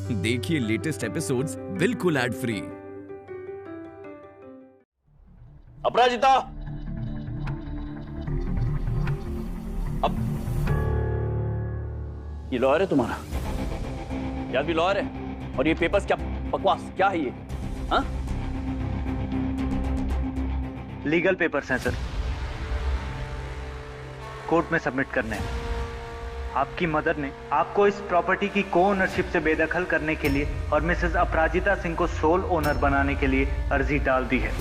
देखिए latest episodes बिल्कुल ad free. अपराजिता, अब ये लॉयर है तुम्हारा? क्या भी लॉयर है? और ये पेपर्स क्या बकवास, क्या है ये? हाँ? लीगल पेपर्स हैं सर, कोर्ट में सबमिट करने हैं। आपकी मदर ने आपको इस प्रॉपर्टी की को ओनरशिप से बेदखल करने के लिए और मिसेस अपराजिता सिंह को सोल ओनर बनाने के लिए अर्जी डाल दी है।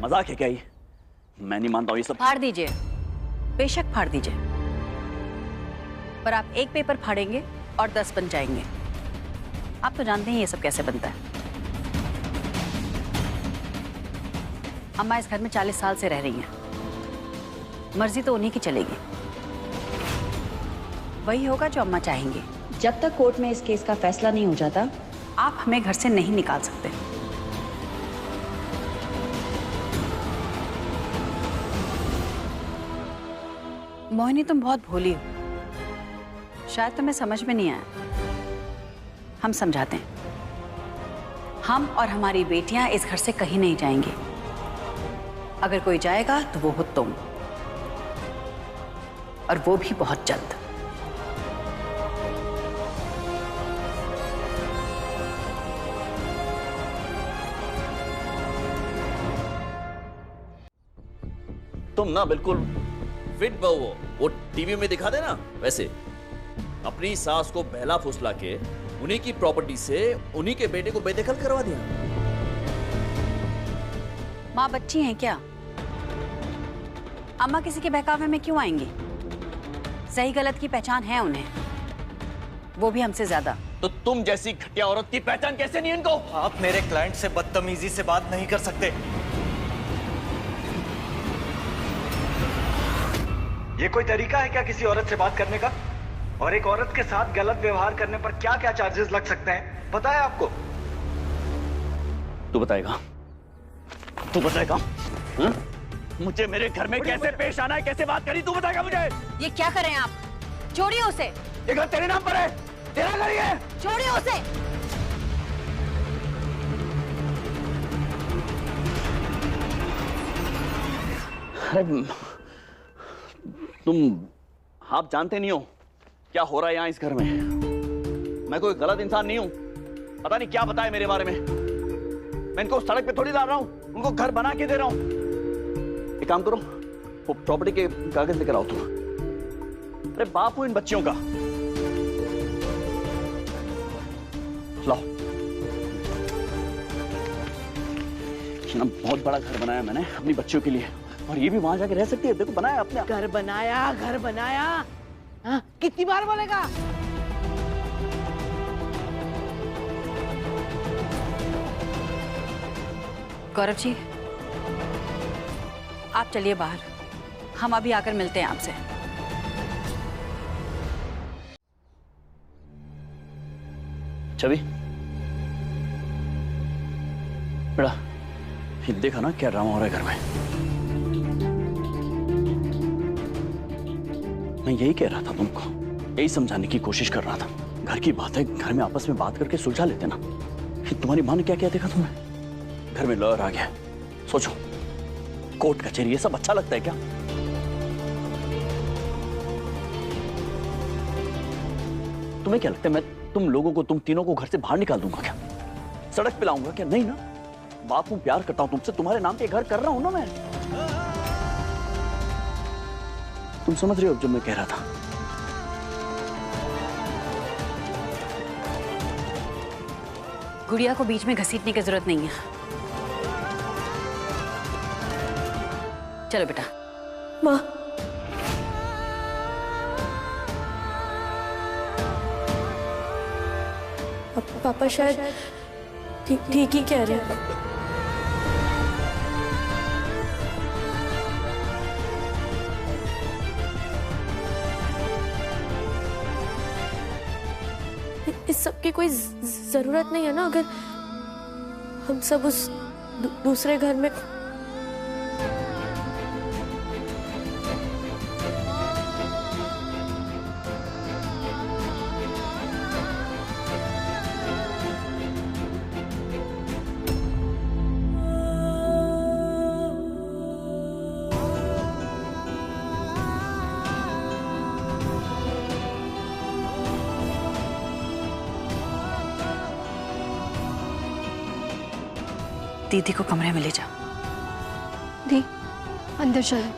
मजाक है क्या ये? मैं नहीं मानता हूं ये सब। फाड़ दीजिए, बेशक फाड़ दीजिए, पर आप एक पेपर फाड़ेंगे और 10 बन जाएंगे। आप तो जानते हैं ये सब कैसे बनता है। अम्मा इस घर में 40 साल से रह रही हैं। मर्जी तो उन्हीं की चलेगी, वही होगा जो अम्मा चाहेंगी। जब तक कोर्ट में इस केस का फैसला नहीं हो जाता, आप हमें घर से नहीं निकाल सकते। मोहिनी, तुम बहुत भोली हो, शायद तुम्हें समझ में नहीं आया। हम समझाते हैं। हम और हमारी बेटियां इस घर से कहीं नहीं जाएंगी। अगर कोई जाएगा तो वो हो तुम, और वो भी बहुत जल्द। तुम ना बिल्कुल फिट बहू हो, वो टीवी में दिखा देना वैसे। अपनी सास को बहला फुसला के उन्हीं की प्रॉपर्टी से उन्हीं के बेटे को बेदखल करवा दिया। माँ बच्ची हैं क्या? अम्मा किसी के बहकावे में क्यों आएंगी? सही गलत की पहचान है उन्हें, वो भी हमसे ज्यादा। तो तुम जैसी घटिया औरत की पहचान कैसे नहीं इनको? आप मेरे क्लाइंट से बदतमीजी से बात नहीं कर सकते। ये कोई तरीका है क्या किसी औरत से बात करने का? और एक औरत के साथ गलत व्यवहार करने पर क्या क्या चार्जेस लग सकते हैं, पता है आपको? तू बताएगा? तू बताएगा? हाँ? मुझे मेरे घर में कैसे पेश आना है, कैसे बात करी, तू बताएगा मुझे? ये क्या कर रहे हैं आप? छोड़िए उसे। ये घर तेरे नाम पर है, तेरा घर ही है। छोड़िए उसे। अरे तुम, आप जानते नहीं हो क्या हो रहा है यहाँ इस घर में। मैं कोई गलत इंसान नहीं हूं, पता नहीं क्या बताया मेरे बारे में। मैं इनको सड़क पे थोड़ी ला रहा हूं, उनको घर बना के दे रहा हूं। एक काम करो, वो प्रॉपर्टी के कागज लेकर आओ तुम। अरे बाप हूं इन बच्चियों का। लाओ। ना बहुत बड़ा घर बनाया मैंने अपनी बच्चियों के लिए, और ये भी वहां जाके रह सकती है। देखो बनाया अपने। घर बनाया, घर बनाया। हाँ, कितनी बार बोलेगा? गौरव जी, आप चलिए बाहर, हम अभी आकर मिलते हैं आपसे। छवि, बेटा, ये देखा ना क्या ड्रामा हो रहा है घर में। मैं यही कह रहा था तुमको, यही समझाने की कोशिश कर रहा था। घर की बात है, घर में आपस में बात करके सुलझा लेते ना। तुम्हारी माँ ने क्या क्या देखा तुम्हें? घर में लॉयर आ गया, सोचो, कोर्ट कचहरी, ये सब अच्छा लगता है क्या? तुम्हें क्या लगता है मैं तुम लोगों को, तुम तीनों को घर से बाहर निकाल दूंगा क्या? सड़क पे लाऊंगा क्या? नहीं ना। बाप हूं, प्यार करता हूं तुमसे, तुम्हारे नाम पे घर कर रहा हूं ना मैं। तुम समझ रहे हो जो मैं कह रहा था? गुड़िया को बीच में घसीटने की जरूरत नहीं है। चलो बेटा। माँ, पापा शायद ठीक ही कह रहे हैं। इस सब के कोई जरूरत नहीं है ना, अगर हम सब उस दूसरे घर में। दीदी को कमरे में ले जाओ। दी, अंदर चलो।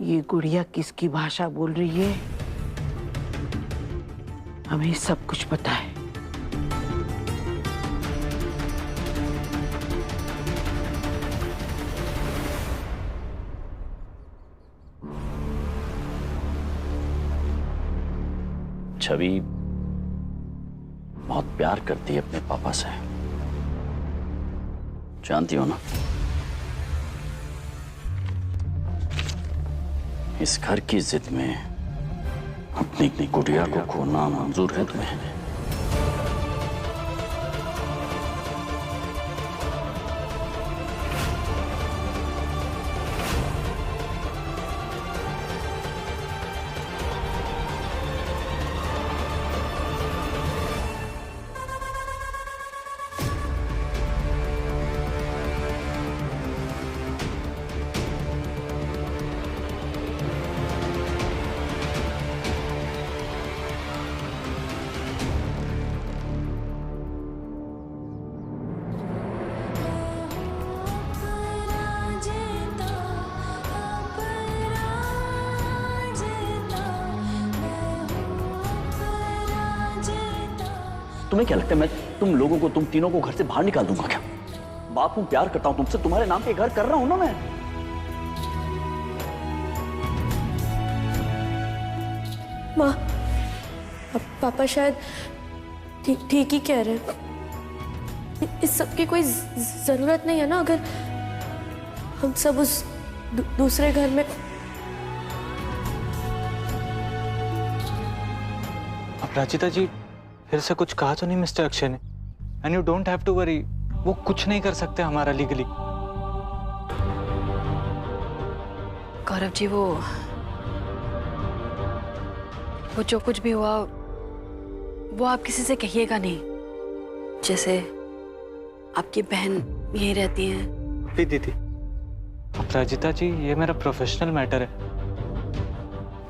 ये गुड़िया किसकी भाषा बोल रही है? हमें सब कुछ पता है। छवि बहुत प्यार करती है अपने पापा से, जानती हो ना? इस घर की जिद में अपनी गुड़िया को खोना मंजूर है तुम्हें? तुम्हें क्या लगता है मैं तुम लोगों को, तुम तीनों को घर से बाहर निकाल दूंगा क्या? बाप हूं, प्यार करता हूं तुमसे, तुम्हारे नाम पे घर कर रहा हूं ना मैं। माँ, पापा शायद ठीक ही कह रहे हैं। इस सब की कोई जरूरत नहीं है ना, अगर हम सब उस दूसरे घर में। अपराजिता जी, फिर से कुछ कहा तो नहीं मिस्टर अक्षय ने? And you don't have to worry, वो कुछ नहीं कर सकते हमारा लीगली। गौरव जी, वो जो कुछ भी हुआ वो आप किसी से कहिएगा नहीं। जैसे आपकी बहन यहीं रहती हैं। दीदी, अपराजिता जी, ये मेरा प्रोफेशनल मैटर है,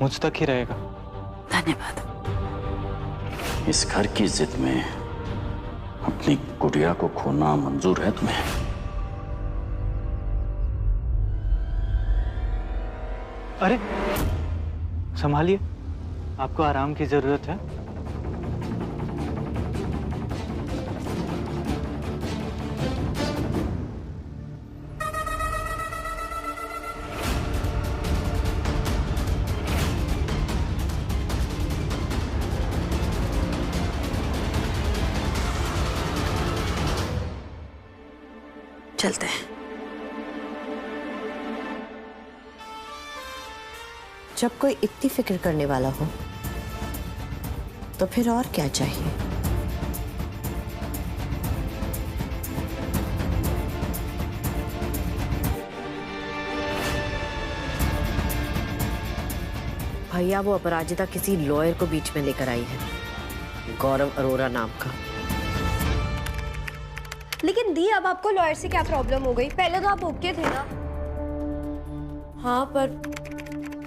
मुझ तक ही रहेगा। धन्यवाद। इस घर की जिद में अपनी गुड़िया को खोना मंजूर है तुम्हें? अरे संभालिए, आपको आराम की जरूरत है। चलते हैं। जब कोई इतनी फिक्र करने वाला हो तो फिर और क्या चाहिए? भैया, वो अपराजिता किसी लॉयर को बीच में लेकर आई है, गौरव अरोरा नाम का। लेकिन दी, अब आपको लॉयर से क्या प्रॉब्लम हो गई? पहले तो आप ओके थे ना। हाँ, पर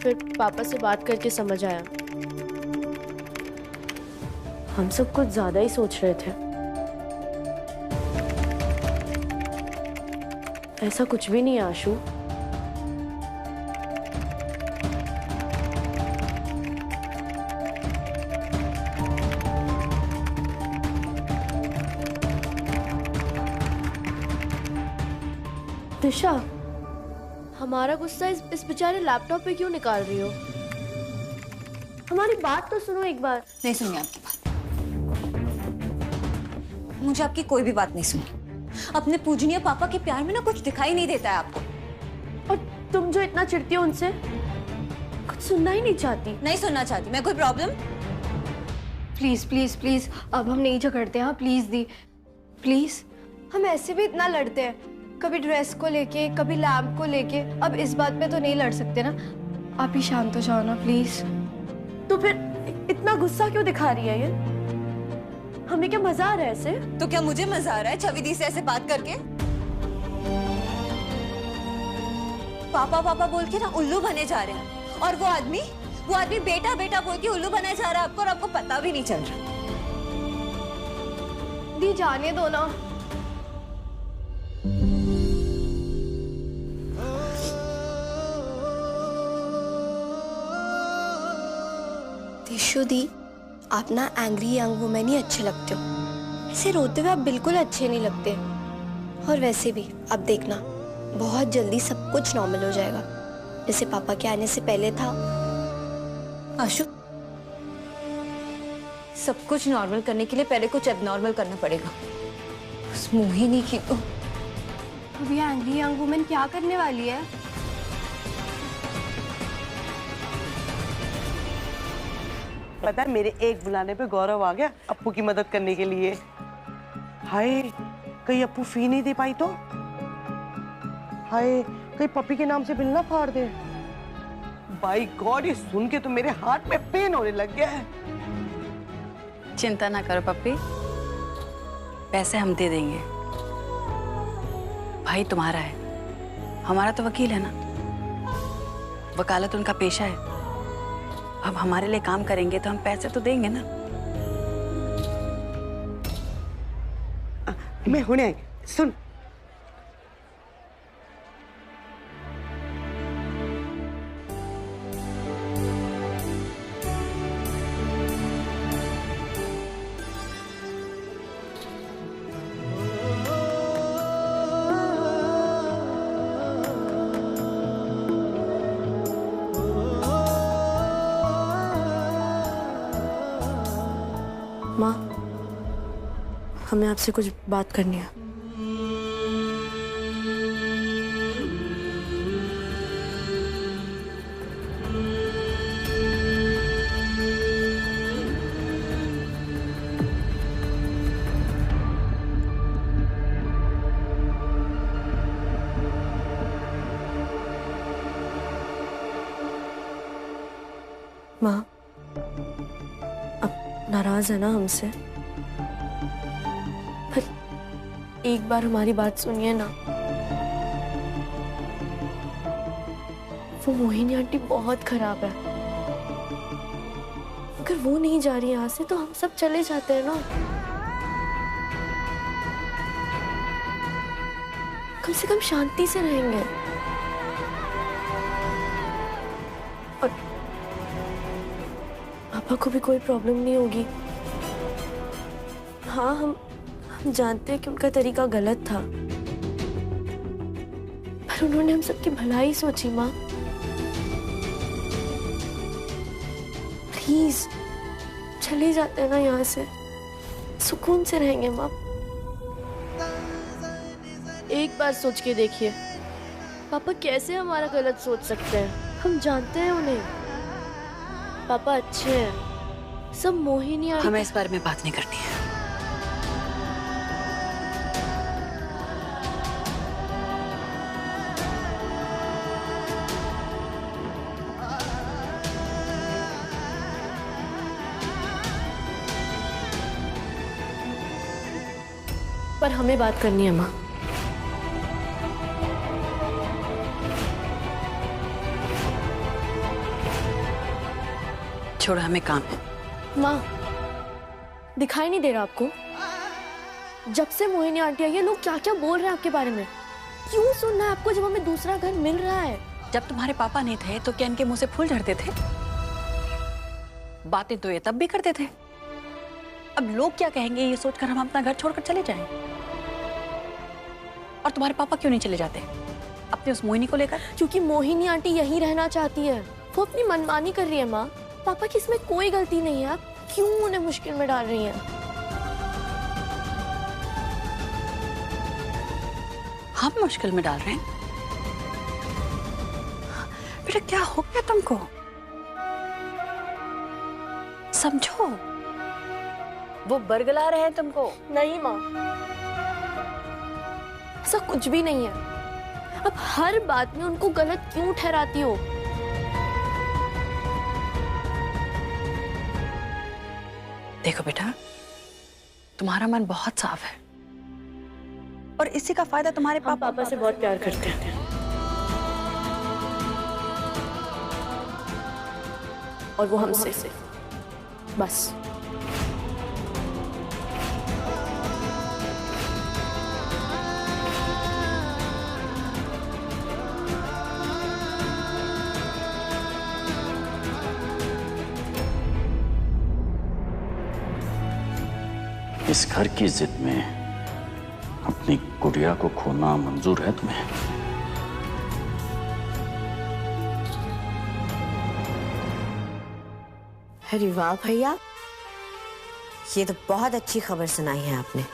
फिर पापा से बात करके समझ आया, हम सब कुछ ज्यादा ही सोच रहे थे। ऐसा कुछ भी नहीं है आशु। दिशा, हमारा गुस्सा इस बेचारे लैपटॉप पे क्यों निकाल रही हो? हमारी बात तो सुनो एक बार। नहीं सुनी आपकी बात, मुझे आपकी कोई भी बात नहीं सुनी। अपने पूजनीय पापा के प्यार में ना कुछ दिखाई नहीं देता है आपको। और तुम जो इतना चिढ़ती हो उनसे, सुनना ही नहीं चाहती। नहीं सुनना चाहती मैं? कोई प्रॉब्लम? प्लीज प्लीज प्लीज अब हम नहीं झगड़ते। हाँ प्लीज दी, प्लीज। हम ऐसे भी इतना लड़ते हैं, कभी ड्रेस को लेके, कभी लैम्प को लेके। अब इस बात पे तो नहीं लड़ सकते ना। आप ही शांत हो जाओ ना प्लीज। तो फिर इतना गुस्सा क्यों दिखा रही है ये? हमें क्या मजा आ रहा है ऐसे? तो क्या मुझे मजा आ रहा है छवि दी से ऐसे बात करके? पापा पापा बोल के ना उल्लू बने जा रहे हैं, और वो आदमी बेटा बेटा बोल के उल्लू बने जा रहा है आपको, और आपको पता भी नहीं चल रहा। दी जाने दो ना। दिशु दी, आप ना एंग्री यंग वुमेन ही अच्छे लगते हो। ऐसे रोते हुए आप बिल्कुल अच्छे नहीं लगते। और वैसे भी अब देखना, बहुत जल्दी सब कुछ नॉर्मल हो जाएगा, जैसे पापा के आने से पहले था। आशु, सब कुछ नॉर्मल करने के लिए पहले कुछ एबनॉर्मल करना पड़ेगा। उस मोहिनी की तो अब ये एंग्री यंग वुमेन क्या करने वाली है? पता है, मेरे एक बुलाने पे गौरव आ गया अप्पू की मदद करने के लिए। हाय, कहीं अप्पू फी नहीं दे पाई तो? हाय, कहीं पप्पी के नाम से बिल ना फाड़ दे। बाय गॉड, ये सुन के तो मेरे हाथ में पेन होने लग गया है। चिंता ना करो पप्पी, पैसे हम दे देंगे। भाई तुम्हारा है, हमारा तो वकील है ना। वकालत उनका पेशा है। अब हमारे लिए काम करेंगे तो हम पैसे तो देंगे ना। मैं होने आई, सुन। माँ, हमें आपसे कुछ बात करनी है। माँ, नाराज है ना हमसे? पर एक बार हमारी बात सुनिए ना। वो मोहिनी आंटी बहुत खराब है। अगर वो नहीं जा रही यहाँ से तो हम सब चले जाते हैं ना। कम से कम शांति से रहेंगे। और पापा को भी कोई प्रॉब्लम नहीं होगी। हाँ, हम जानते हैं कि उनका तरीका गलत था, पर उन्होंने हम सबकी भलाई सोची। माँ प्लीज चले जाते हैं ना यहाँ से, सुकून से रहेंगे। माँ एक बार सोच के देखिए, पापा कैसे हमारा गलत सोच सकते हैं? हम जानते हैं उन्हें। पापा अच्छे हैं, सब मोहिनी। हमें इस बारे में बात नहीं करनी है। पर हमें बात करनी है माँ। छोड़ो, हमें काम है। माँ, दिखाई नहीं दे रहा आपको? जब से मोहिनी आंटी आई है, लोग क्या क्या बोल रहे हैं आपके बारे में। क्यों सुनना है आपको जब हमें दूसरा घर मिल रहा है? जब तुम्हारे पापा नहीं थे तो क्या इनके मुंह से फूल झड़ते थे? बातें तो ये तब भी करते थे। अब लोग क्या कहेंगे ये सोचकर हम अपना घर छोड़कर चले जाएं। और तुम्हारे पापा क्यों नहीं चले जाते अपने उस मोहिनी को लेकर? क्योंकि मोहिनी आंटी यहीं रहना चाहती है। वो अपनी मनमानी कर रही है। माँ, पापा की इसमें कोई गलती नहीं है। आप क्यों उन्हें मुश्किल में डाल रही हैं? हम मुश्किल में डाल रहे हैं? बेटा क्या हो गया तुमको? समझो, वो बरगला रहे हैं तुमको। नहीं माँ, ऐसा कुछ भी नहीं है। अब हर बात में उनको गलत क्यों ठहराती हो? देखो बेटा, तुम्हारा मन बहुत साफ है और इसी का फायदा तुम्हारे पापा से बहुत प्यार करते हैं और वो हमसे बस। इस घर की जिद में अपनी गुड़िया को खोना मंजूर है तुम्हें? अरे वाह भैया, ये तो बहुत अच्छी खबर सुनाई है आपने।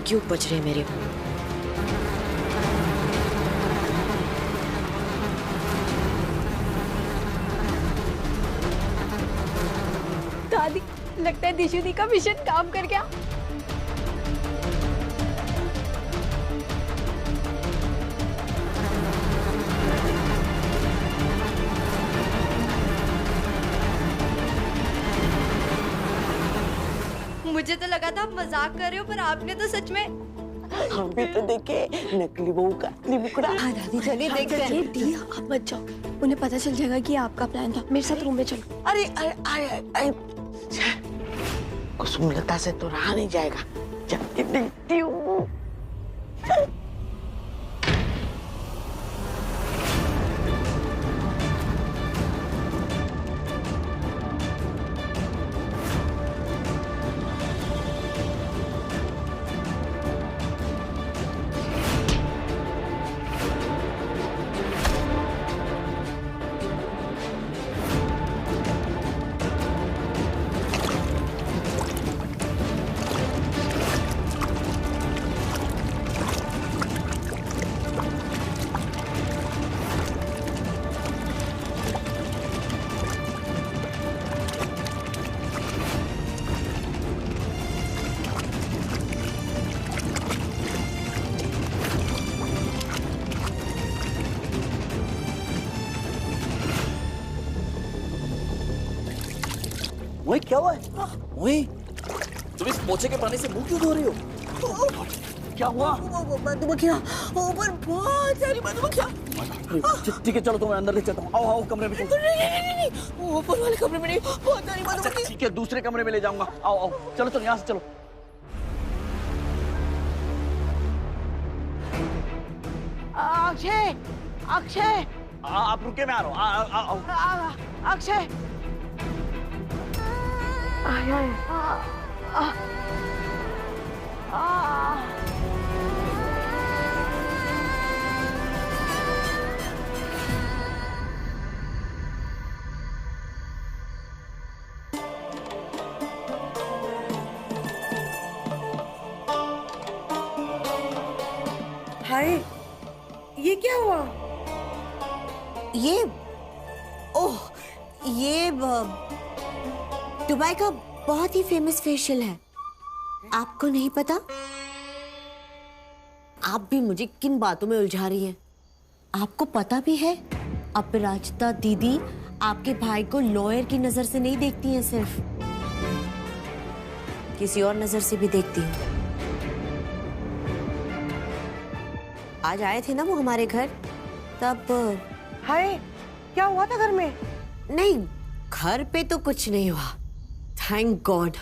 क्यों बज रहे मेरे? दादी, लगता है दिशु दी का मिशन काम कर गया। मुझे तो लगा था आप मजाक कर रहे हो, पर आपने तो सच में। हम भी तो देखे नकली बहू का असली मुखड़ा। हाँ दादी, चलिए देखते हैं। दी, आप मत जाओ, उन्हें पता चल जाएगा कि आपका प्लान था। मेरे साथ रूम में चलो। अरे अरे अरे अरे कुसुमलता से तो रहा नहीं जाएगा। जाके देखती हूँ। वही क्या हुआ है? वही तुम इस पोछे के पानी से मुंह क्यों धो रही हो? क्या हुआ? मधुमक्खियाँ, ऊपर बहुत सारी मधुमक्खियाँ। ठीक है, चलो तुम्हें अंदर ले चलता हूँ। आओ आओ, कमरे में चलो। नहीं, ऊपर वाले कमरे में नहीं, बहुत सारी मधुमक्खियाँ। ठीक है, दूसरे कमरे में ले जाऊंगा। आओ आओ, चलो चलो, यहाँ से चलो। अक्षय, अक्षय, आप रुके, मैं आ रहा हूँ। अक्षय, हाय, ये क्या हुआ? ये ओह, ये दुबई का बहुत ही फेमस फेशियल है। आपको नहीं पता? आप भी मुझे किन बातों में उलझा रही हैं? आपको पता भी है, अपराजिता दीदी आपके भाई को लॉयर की नजर से नहीं देखती हैं, सिर्फ किसी और नजर से भी देखती हैं। आज आए थे ना वो हमारे घर, तब। हाय, क्या हुआ था घर में? नहीं, घर पे तो कुछ नहीं हुआ, थैंक गॉड।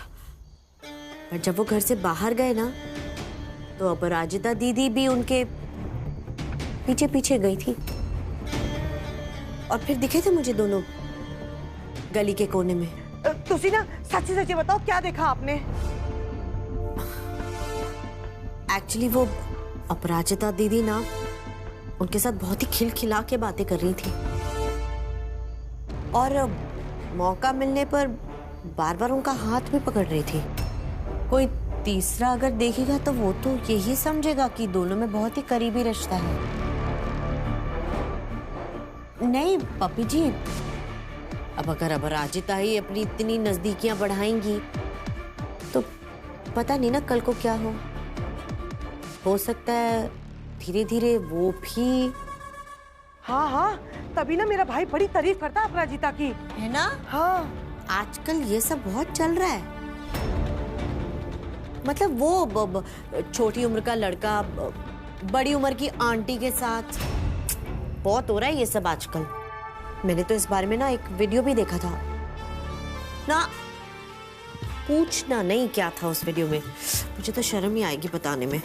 पर जब वो घर से बाहर गए ना, तो अपराजिता दीदी भी उनके पीछे पीछे गई थी और फिर दिखे थे मुझे दोनों गली के कोने में। तुसी ना सच्ची सच्ची बताओ, क्या देखा आपने? एक्चुअली वो अपराजिता दीदी ना उनके साथ बहुत ही खिलखिला के बातें कर रही थी और मौका मिलने पर बार बार उनका हाथ भी पकड़ रही थी। कोई तीसरा अगर देखेगा तो वो तो यही समझेगा कि दोनों में बहुत ही करीबी रिश्ता है। नहीं पपी जी, अब अगर अपराजिता ही अपनी इतनी नजदीकियां बढ़ाएंगी तो पता नहीं ना कल को क्या हो सकता है धीरे धीरे वो भी। हाँ हाँ, तभी ना मेरा भाई बड़ी तारीफ करता है अपराजिता की, है ना? हाँ आजकल ये सब बहुत चल रहा है। मतलब वो छोटी उम्र का लड़का बड़ी उम्र की आंटी के साथ, बहुत हो रहा है ये सब आजकल। मैंने तो इस बारे में ना एक वीडियो भी देखा था ना, पूछना नहीं क्या था उस वीडियो में, मुझे तो शर्म ही आएगी बताने में।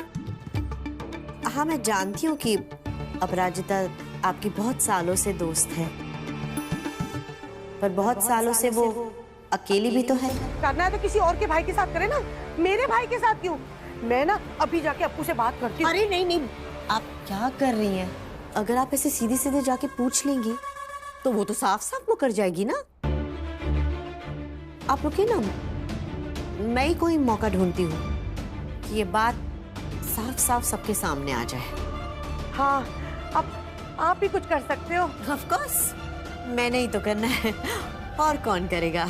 हाँ मैं जानती हूँ कि अपराजिता आपकी बहुत सालों से दोस्त है, पर बहुत सालों से वो अकेली भी तो है। करना है तो किसी और के भाई के साथ करे ना, मेरे भाई के साथ क्यों? मैं ना अभी जाके अप्पू से बात करती हूँ। अरे नहीं नहीं, आप क्या कर रही हैं? अगर आप ऐसे सीधे सीधे जाके पूछ लेंगी तो वो तो साफ साफ मुकर जाएगी ना। आप रुकिए ना, मैं ही कोई मौका ढूंढती हूँ कि ये बात साफ साफ सबके सामने आ जाए। हाँ, अब आप ही कुछ कर सकते हो। ऑफ कोर्स, मैंने ही तो करना है, और कौन करेगा?